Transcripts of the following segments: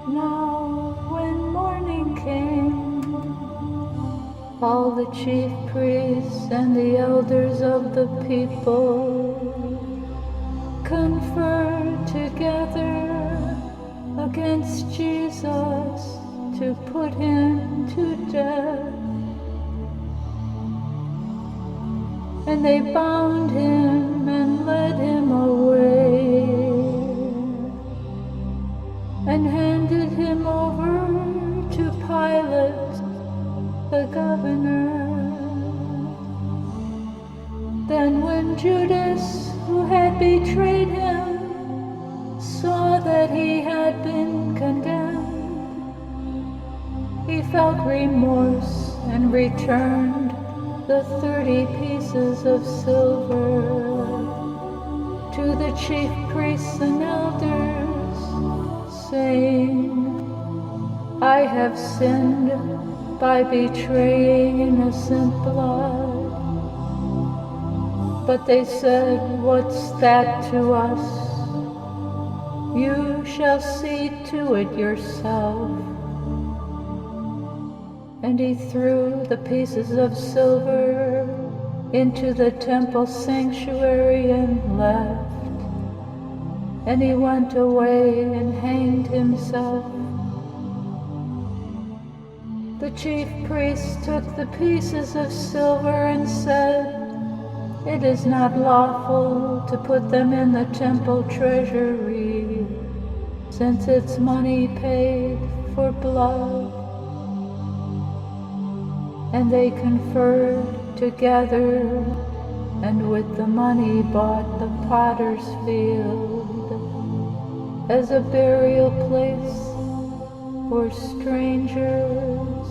Now when morning came, all the chief priests and the elders of the people conferred together against Jesus to put him to death. And they bound him and led him away and handed him over to Pilate, the governor. Then when Judas, who had betrayed him, saw that he had been condemned, he felt remorse and returned the 30 pieces of silver to the chief priests and elders, saying, I have sinned by betraying innocent blood. But they said, what's that to us? You shall see to it yourself. And he threw the pieces of silver into the temple sanctuary and left. And he went away and hanged himself. The chief priests took the pieces of silver and said, it is not lawful to put them in the temple treasury, since it's money paid for blood. And they conferred together, and with the money bought the potter's field as a burial place for strangers.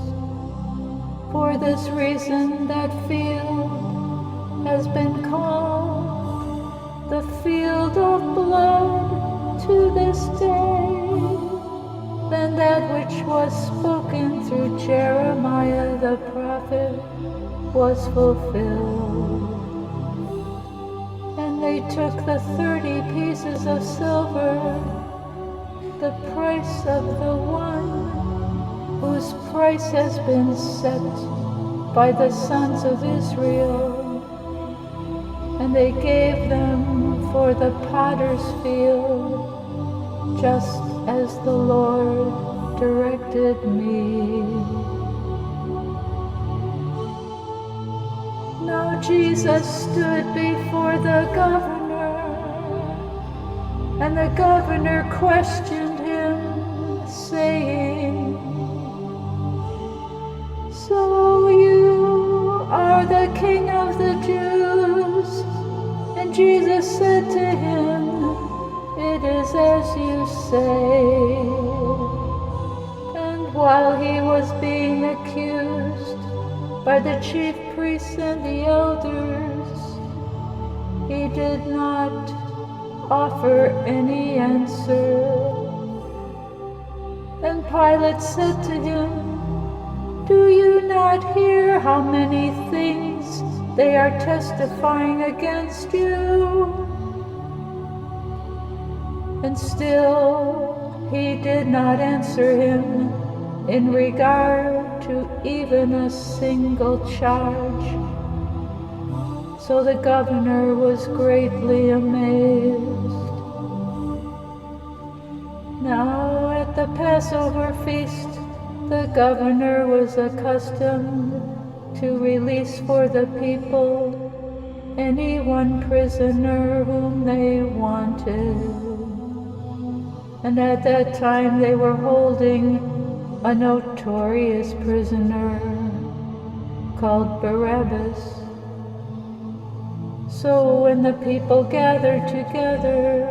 For this reason that field has been called the field of blood to this day. Then that which was spoken through Jeremiah the prophet was fulfilled. And they took the 30 pieces of silver, the price of the one whose price has been set by the sons of Israel, and they gave them for the potter's field, just as the Lord directed me. Now Jesus stood before the governor, and the governor questioned him, saying, so you are the king of the Jews? And Jesus said to him, it is as you say. And while he was being accused by the chief priests and the elders, he did not offer any answer. And Pilate said to him, do you not hear how many things they are testifying against you? And still he did not answer him in regard to even a single charge. So the governor was greatly amazed. Now at the Passover feast, the governor was accustomed to release for the people any one prisoner whom they wanted. And at that time they were holding a notorious prisoner called Barabbas. So when the people gathered together,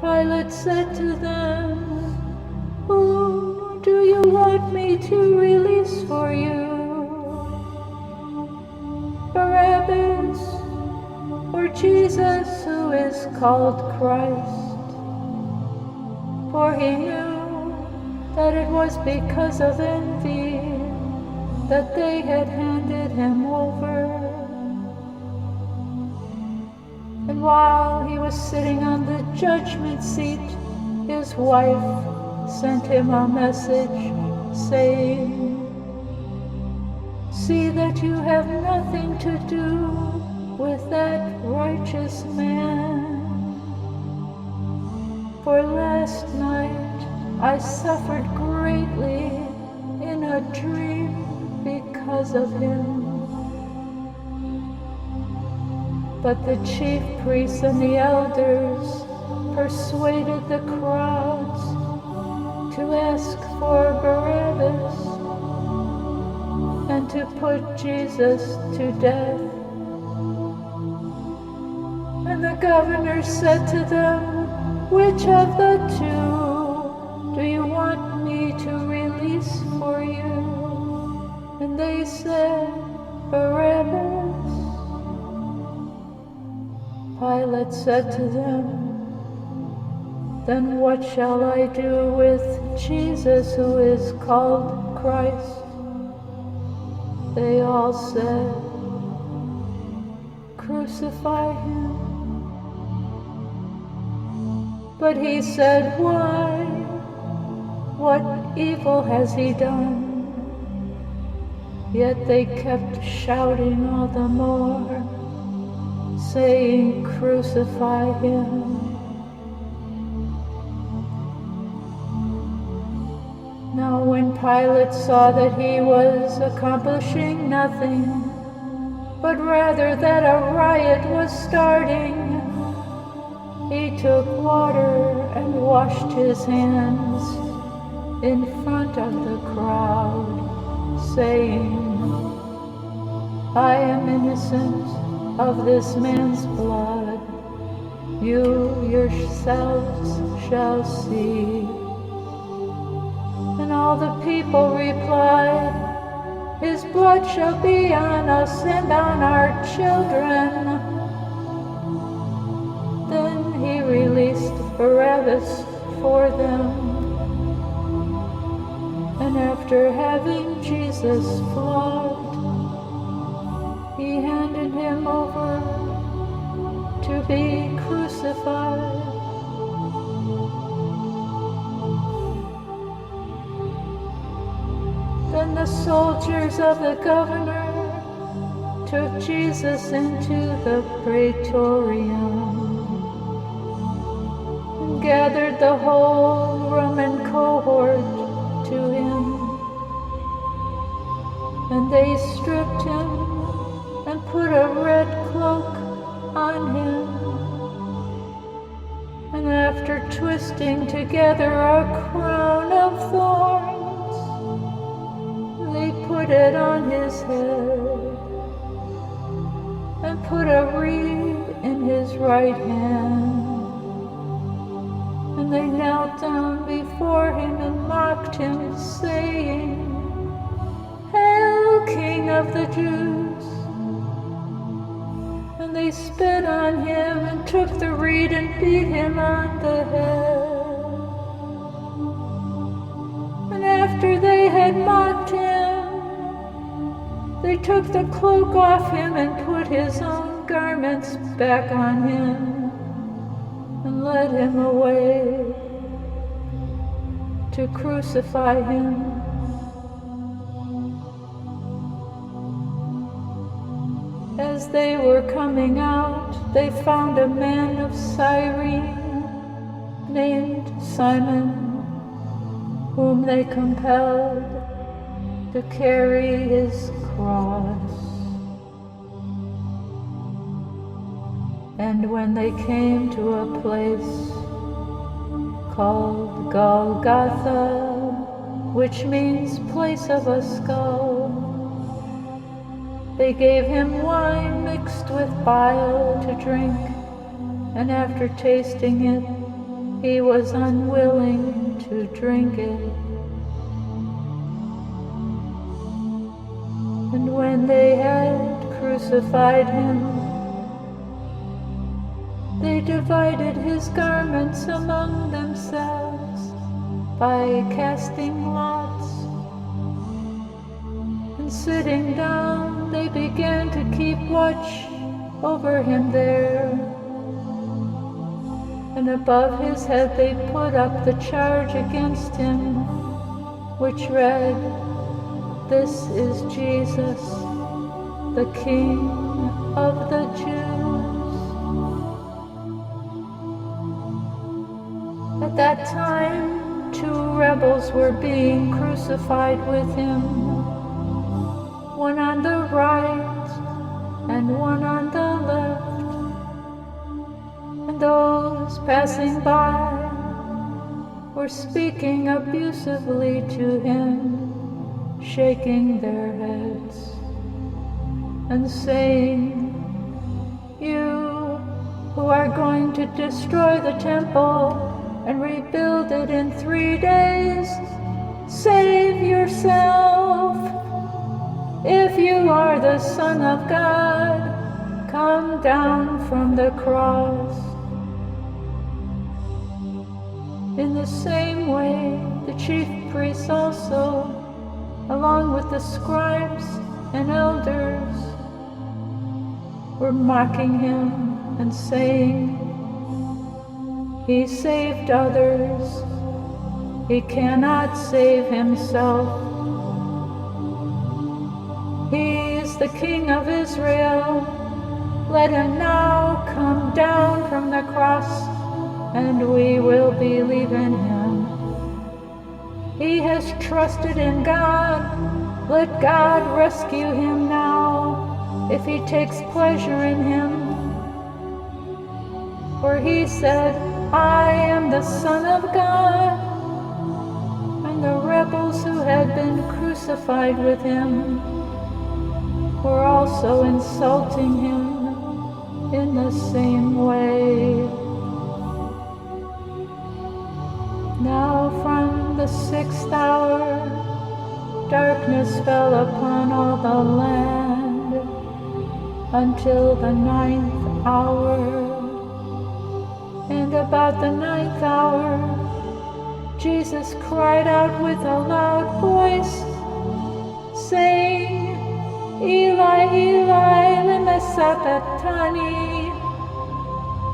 Pilate said to them, whom do you want me to release for you? Barabbas or Jesus, who is called Christ? For he knew that it was because of envy that they had handed him over. And while he was sitting on the judgment seat, his wife sent him a message saying, "See that you have nothing to do with that righteous man. For last night I suffered greatly in a dream because of him." But the chief priests and the elders persuaded the crowds to ask for Barabbas and to put Jesus to death. And the governor said to them, "Which of the two do you want me to release for you?" And they said, "Barabbas." Pilate said to them, "Then what shall I do with Jesus who is called Christ?" They all said, "Crucify him." But he said, "Why? What evil has he done?" Yet they kept shouting all the more, saying, "Crucify him." Now when Pilate saw that he was accomplishing nothing, but rather that a riot was starting, he took water and washed his hands in front of the crowd, saying, "I am innocent of this man's blood. You yourselves shall see." And all the people replied, "His blood shall be on us and on our children." Then he released Barabbas for them. And after having Jesus flogged, he handed him over to be crucified. Then the soldiers of the governor took Jesus into the praetorium and gathered the whole Roman cohort to him. And they stripped him and put a red cloak on him. And after twisting together a crown of thorns, they put it on his head and put a reed in his right hand. And they knelt down before him and mocked him, saying, "Hail, King of the Jews!" And they spit on him and took the reed and beat him on the head. And after they had mocked him, they took the cloak off him and put his own garments back on him and led him away to crucify him. As they were coming out, they found a man of Cyrene named Simon, whom they compelled to carry his cross. And when they came to a place called Golgotha, which means place of a skull, they gave him wine mixed with bile to drink, and after tasting it, he was unwilling to drink it. And when they had crucified him, they divided his garments among themselves by casting lots. And sitting down, they began to keep watch over him there. and above his head they put up the charge against him, which read, "This is Jesus, the King of the Jews." At that time, 2 rebels were being crucified with him, one on the right and one on the left. And those passing by were speaking abusively to him, shaking their heads and saying, "You who are going to destroy the temple and rebuild it in 3 days, save yourself. If you are the Son of God, come down from the cross." In the same way, the chief priests also, along with the scribes and elders, were mocking him and saying, "He saved others. He cannot save himself. He is the King of Israel. Let him now come down from the cross, and we will believe in him. He has trusted in God. Let God rescue him now, if he takes pleasure in him. For he said, 'I am the Son of God.'" And the rebels who had been crucified with him were also insulting him in the same way. Now from the 6th hour, darkness fell upon all the land until the 9th hour. And about the 9th hour, Jesus cried out with a loud voice, saying, "Eli, Eli, lema sabachthani,"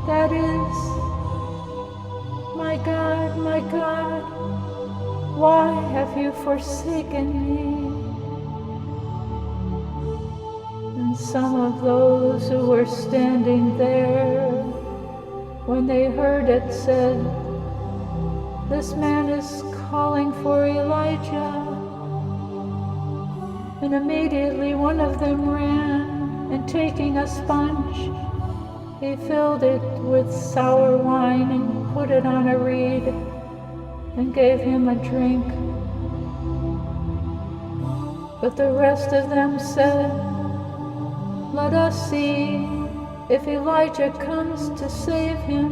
that is, my God, why have you forsaken me?" And some of those who were standing there, when they heard it, said, "This man is calling for Elijah." And immediately one of them ran, and taking a sponge, he filled it with sour wine and put it on a reed and gave him a drink. But the rest of them said, "Let us see if Elijah comes to save him."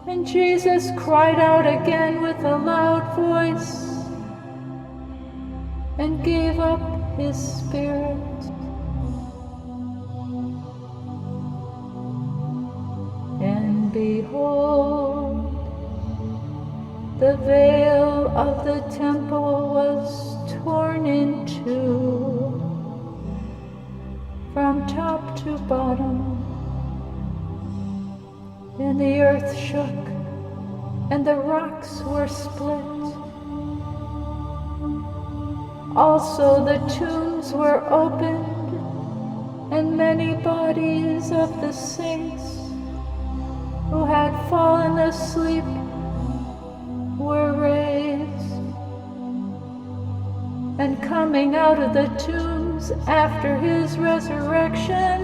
And Jesus cried out again with a loud voice and gave up his spirit. And behold, the veil of the temple was torn in two, from top to bottom, and the earth shook, and the rocks were split. Also the tombs were opened, and many bodies of the saints who had fallen asleep were raised. And coming out of the tombs after his resurrection,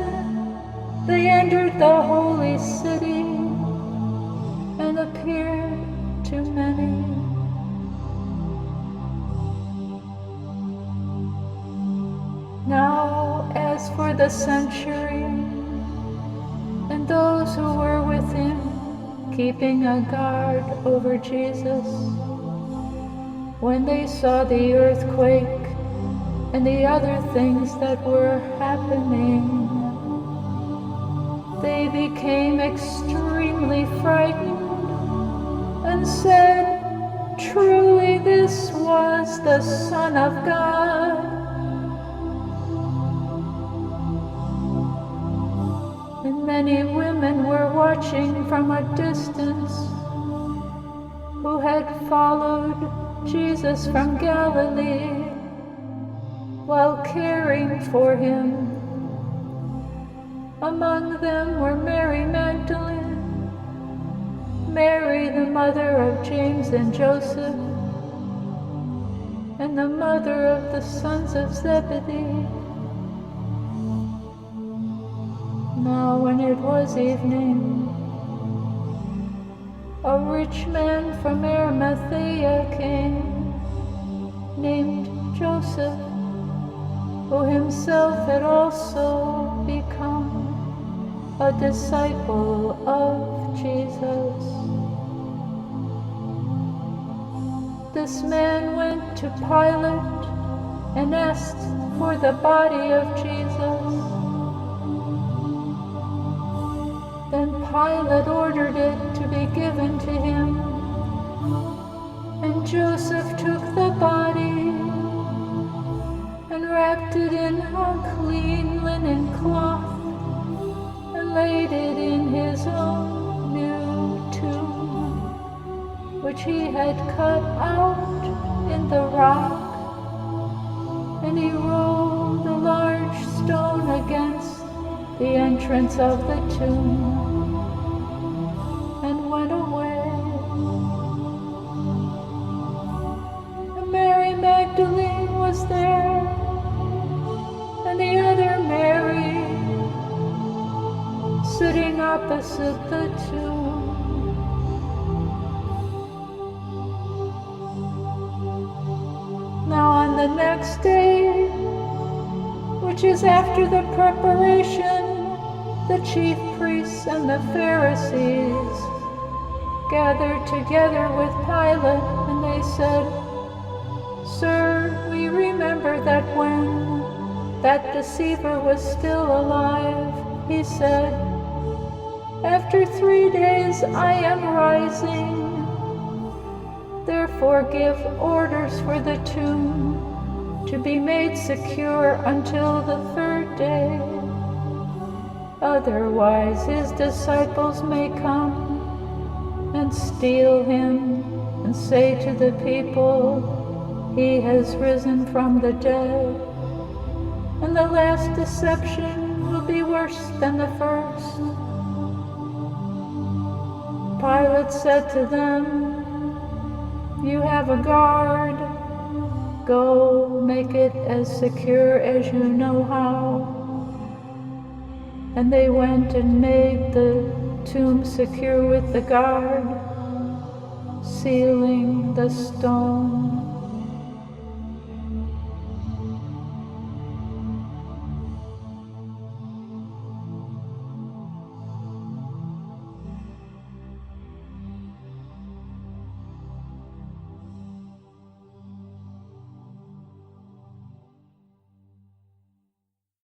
they entered the holy city and appeared to many. Now, as for the centurion and those who were with him, keeping a guard over Jesus, when they saw the earthquake and the other things that were happening, they became extremely frightened and said, "Truly this was the Son of God." And Many women were watching from a distance who had followed Jesus from Galilee while caring for him. Among them were Mary Magdalene, Mary the mother of James and Joseph, and the mother of the sons of Zebedee. Now when it was evening, a rich man from Arimathea came, named Joseph, who himself had also become a disciple of Jesus. This man went to Pilate and asked for the body of Jesus. Then Pilate ordered it to be given to him, and Joseph took the body and wrapped it in a clean linen cloth and laid it in his own new tomb, which he had cut out in the rock, and he rolled a large stone against the entrance of the tomb and went away. And Mary Magdalene was there, and the other Mary sitting opposite the tomb. Now on the next day, which is after the preparation, the chief priests and the Pharisees gathered together with Pilate, and they said, "Sir, we remember that when that deceiver was still alive, he said, 'After 3 days I am rising.' Therefore give orders for the tomb to be made secure until the 3rd day. Otherwise his disciples may come and steal him and say to the people, 'He has risen from the dead.' And the last deception will be worse than the first." Pilate said to them, "You have a guard. Go make it as secure as you know how." And they went and made the tomb secure with the guard, sealing the stone.